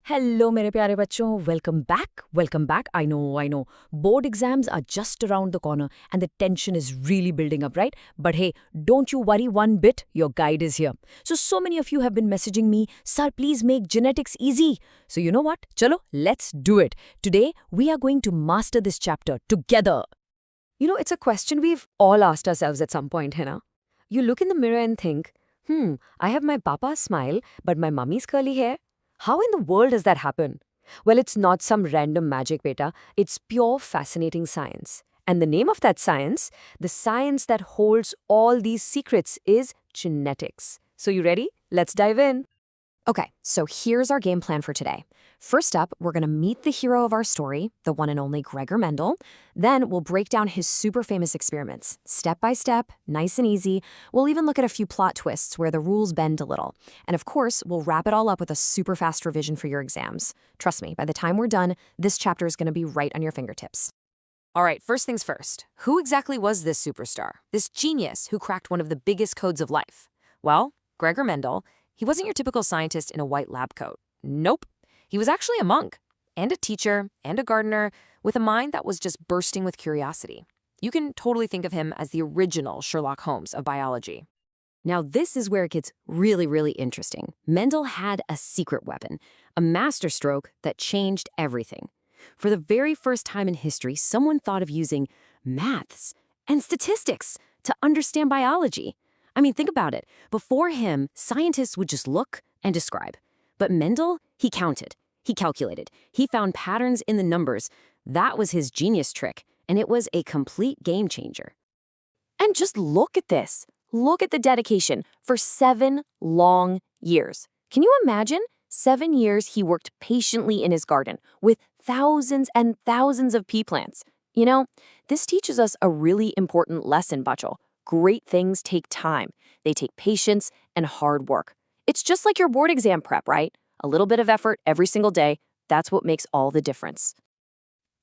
Hello, मेरे प्यारे बच्चों. Welcome back. I know. Board exams are just around the corner and the tension is really building up, right? But hey, don't you worry one bit. Your guide is here. So many of you have been messaging me, sir, please make genetics easy. So you know what? Chalo, let's do it. Today, we are going to master this chapter together. You know, it's a question we've all asked ourselves at some point, hai na? You look in the mirror and think, I have my papa's smile, but my mummy's curly hair? How in the world does that happen? Well, it's not some random magic, beta. It's pure fascinating science. And the name of that science, the science that holds all these secrets, is genetics. So you ready? Let's dive in. Okay, so here's our game plan for today. First up, we're going to meet the hero of our story, the one and only Gregor Mendel. Then we'll break down his super famous experiments, step by step, nice and easy. We'll even look at a few plot twists where the rules bend a little. And of course, we'll wrap it all up with a super fast revision for your exams. Trust me, by the time we're done, this chapter is going to be right on your fingertips. All right, first things first. Who exactly was this superstar, this genius who cracked one of the biggest codes of life? Well, Gregor Mendel. He wasn't your typical scientist in a white lab coat. Nope. He was actually a monk, and a teacher, and a gardener, with a mind that was just bursting with curiosity. You can totally think of him as the original Sherlock Holmes of biology. Now, this is where it gets really, really interesting. Mendel had a secret weapon, a masterstroke that changed everything. For the very first time in history, someone thought of using maths and statistics to understand biology. I mean, think about it. Before him, scientists would just look and describe. But Mendel, he counted, he calculated, he found patterns in the numbers. That was his genius trick, and it was a complete game changer. And just look at this. Look at the dedication for 7 long years. Can you imagine? 7 years he worked patiently in his garden with thousands and thousands of pea plants. You know, this teaches us a really important lesson, Bacho. Great things take time. They take patience and hard work. It's just like your board exam prep, right? A little bit of effort every single day. That's what makes all the difference.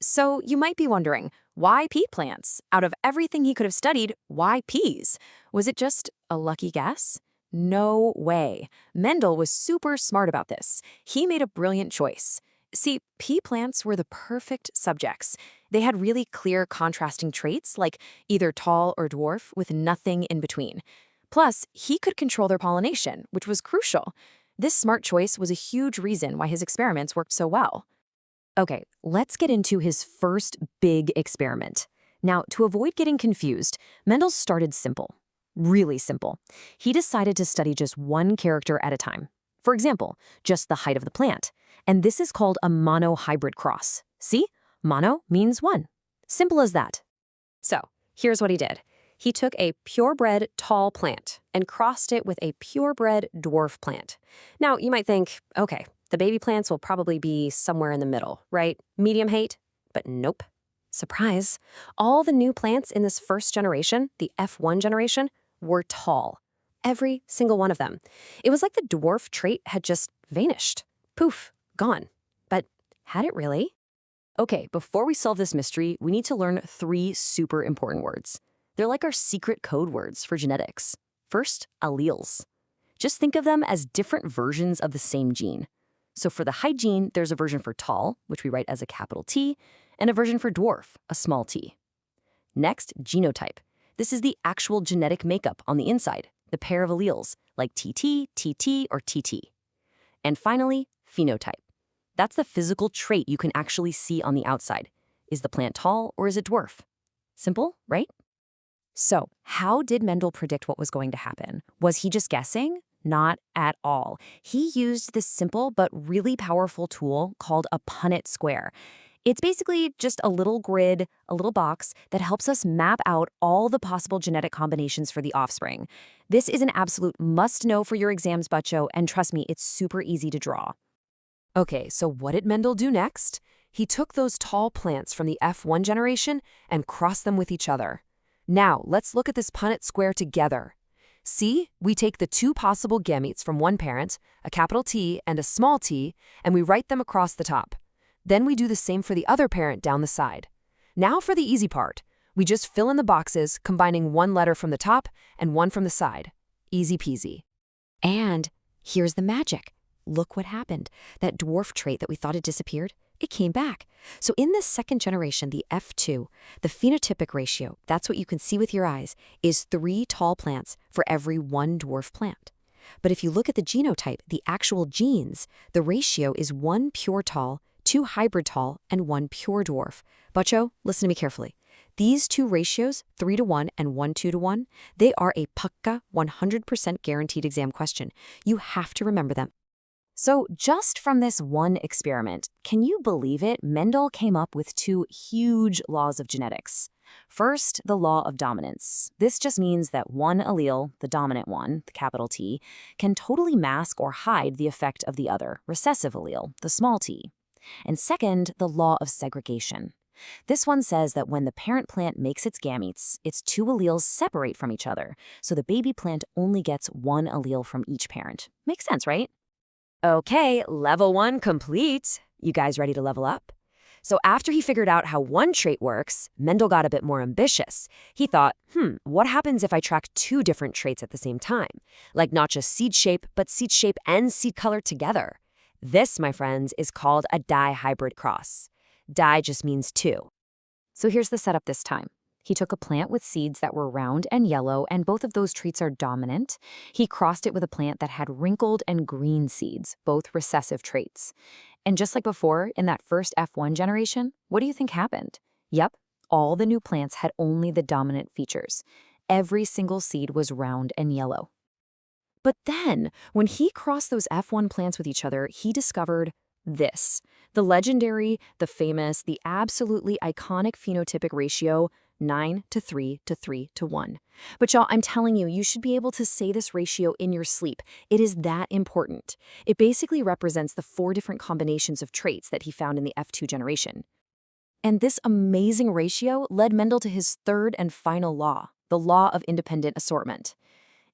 So you might be wondering, why pea plants? Out of everything he could have studied, why peas? Was it just a lucky guess? No way. Mendel was super smart about this. He made a brilliant choice. See, pea plants were the perfect subjects. They had really clear contrasting traits, like either tall or dwarf, with nothing in between. Plus, he could control their pollination, which was crucial. This smart choice was a huge reason why his experiments worked so well. Okay, let's get into his first big experiment. Now, to avoid getting confused, Mendel started simple. Really simple. He decided to study just one character at a time. For example, just the height of the plant. And this is called a monohybrid cross. See? Mono means one. Simple as that. So, here's what he did. He took a purebred tall plant and crossed it with a purebred dwarf plant. Now, you might think, okay, the baby plants will probably be somewhere in the middle, right? Medium height? But nope. Surprise. All the new plants in this first generation, the F1 generation, were tall. Every single one of them. It was like the dwarf trait had just vanished. Poof, gone. But had it really? Okay, before we solve this mystery, we need to learn 3 super important words. They're like our secret code words for genetics. First, alleles. Just think of them as different versions of the same gene. So for the height gene, there's a version for tall, which we write as a capital T, and a version for dwarf, a small t. Next, genotype. This is the actual genetic makeup on the inside, the pair of alleles, like TT, TT, or TT. And finally, phenotype. That's the physical trait you can actually see on the outside. Is the plant tall or is it dwarf? Simple, right? So, how did Mendel predict what was going to happen? Was he just guessing? Not at all. He used this simple but really powerful tool called a Punnett square. It's basically just a little grid, a little box that helps us map out all the possible genetic combinations for the offspring. This is an absolute must-know for your exams, Bacho, and trust me, it's super easy to draw. Okay, so what did Mendel do next? He took those tall plants from the F1 generation and crossed them with each other. Now, let's look at this Punnett square together. See, we take the 2 possible gametes from one parent, a capital T and a small t, and we write them across the top. Then we do the same for the other parent down the side. Now for the easy part. We just fill in the boxes, combining 1 letter from the top and 1 from the side. Easy peasy. And here's the magic. look what happened. That dwarf trait that we thought had disappeared, it came back. So in this second generation, the F2, the phenotypic ratio, that's what you can see with your eyes, is 3 tall plants for every 1 dwarf plant. But if you look at the genotype, the actual genes, the ratio is 1 pure tall, 2 hybrid tall, and 1 pure dwarf. Butcho, listen to me carefully. These 2 ratios, 3-to-1 and 1-2-to-1, they are a pakka 100% guaranteed exam question. You have to remember them. So just from this one experiment, can you believe it? Mendel came up with 2 huge laws of genetics. First, the law of dominance. This just means that one allele, the dominant one, the capital T, can totally mask or hide the effect of the other, recessive allele, the small t. And second, the law of segregation. This one says that when the parent plant makes its gametes, its 2 alleles separate from each other, so the baby plant only gets 1 allele from each parent. Makes sense, right? Okay, level 1 complete. You guys ready to level up? So after he figured out how one trait works, Mendel got a bit more ambitious. He thought, what happens if I track 2 different traits at the same time? Like not just seed shape, but seed shape and seed color together. This, my friends, is called a dihybrid cross. Di just means 2. So here's the setup this time. He took a plant with seeds that were round and yellow, and both of those traits are dominant. He crossed it with a plant that had wrinkled and green seeds, both recessive traits. And just like before, in that first F1 generation, what do you think happened? Yep, all the new plants had only the dominant features. Every single seed was round and yellow. But then, when he crossed those F1 plants with each other, he discovered this. The legendary, the famous, the absolutely iconic phenotypic ratio, 9-to-3-to-3-to-1. But y'all, I'm telling you, you should be able to say this ratio in your sleep. It is that important. It basically represents the 4 different combinations of traits that he found in the F2 generation. And this amazing ratio led Mendel to his 3rd and final law, the law of independent assortment.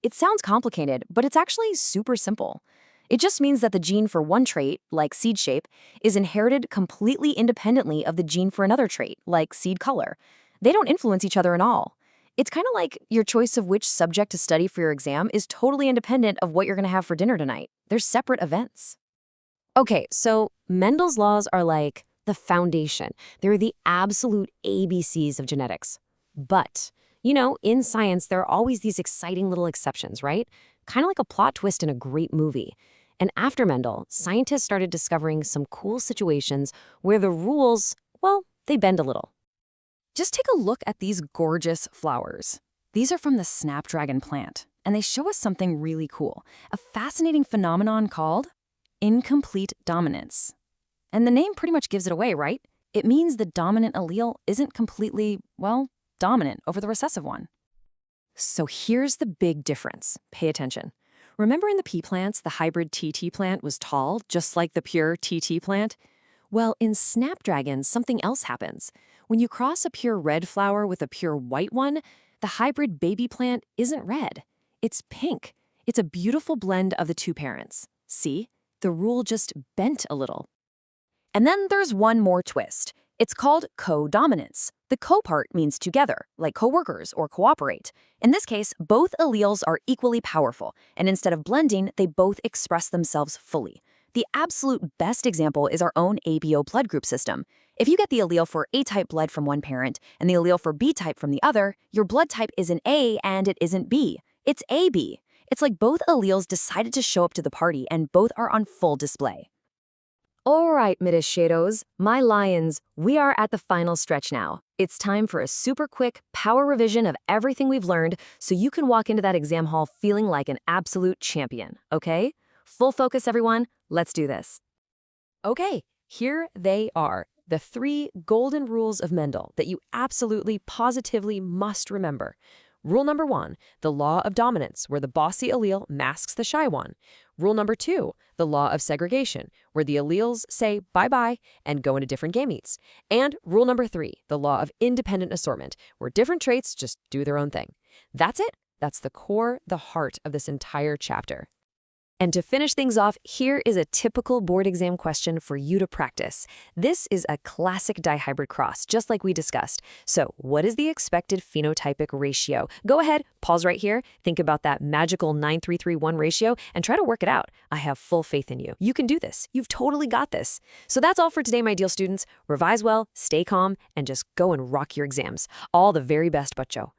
It sounds complicated, but it's actually super simple. It just means that the gene for one trait, like seed shape, is inherited completely independently of the gene for another trait, like seed color. They don't influence each other at all. It's kind of like your choice of which subject to study for your exam is totally independent of what you're going to have for dinner tonight. They're separate events. Okay, so Mendel's laws are like the foundation. They're the absolute ABCs of genetics. But, in science, there are always these exciting little exceptions, right? Kind of like a plot twist in a great movie. And after Mendel, scientists started discovering some cool situations where the rules, well, they bend a little. Just take a look at these gorgeous flowers. These are from the snapdragon plant, and they show us something really cool, a fascinating phenomenon called incomplete dominance. And the name pretty much gives it away, right? It means the dominant allele isn't completely, dominant over the recessive one. So here's the big difference. Pay attention. Remember in the pea plants, the hybrid TT plant was tall, just like the pure TT plant? Well, in snapdragons, something else happens. When you cross a pure red flower with a pure white one, the hybrid baby plant isn't red. It's pink. It's a beautiful blend of the 2 parents. See? The rule just bent a little. And then there's one more twist. It's called codominance. The co part means together, like coworkers or cooperate. In this case, both alleles are equally powerful, and instead of blending, they both express themselves fully. The absolute best example is our own ABO blood group system. If you get the allele for A-type blood from one parent and the allele for B-type from the other, your blood type isn't A and it isn't B. It's AB. It's like both alleles decided to show up to the party and both are on full display. All right, Midishados, my lions, we are at the final stretch now. It's time for a super quick power revision of everything we've learned so you can walk into that exam hall feeling like an absolute champion, okay? Full focus, everyone. Let's do this. Okay, here they are, the 3 golden rules of Mendel that you absolutely, positively must remember. Rule number 1, the law of dominance, where the bossy allele masks the shy one. Rule number 2, the law of segregation, where the alleles say bye-bye and go into different gametes. And rule number 3, the law of independent assortment, where different traits just do their own thing. That's it. That's the core, the heart of this entire chapter. And to finish things off, here is a typical board exam question for you to practice. This is a classic dihybrid cross, just like we discussed. So what is the expected phenotypic ratio? Go ahead, pause right here, think about that magical 9-3-3-1 ratio, and try to work it out. I have full faith in you. You can do this. You've totally got this. So that's all for today, my dear students. Revise well, stay calm, and just go and rock your exams. All the very best, Butcho.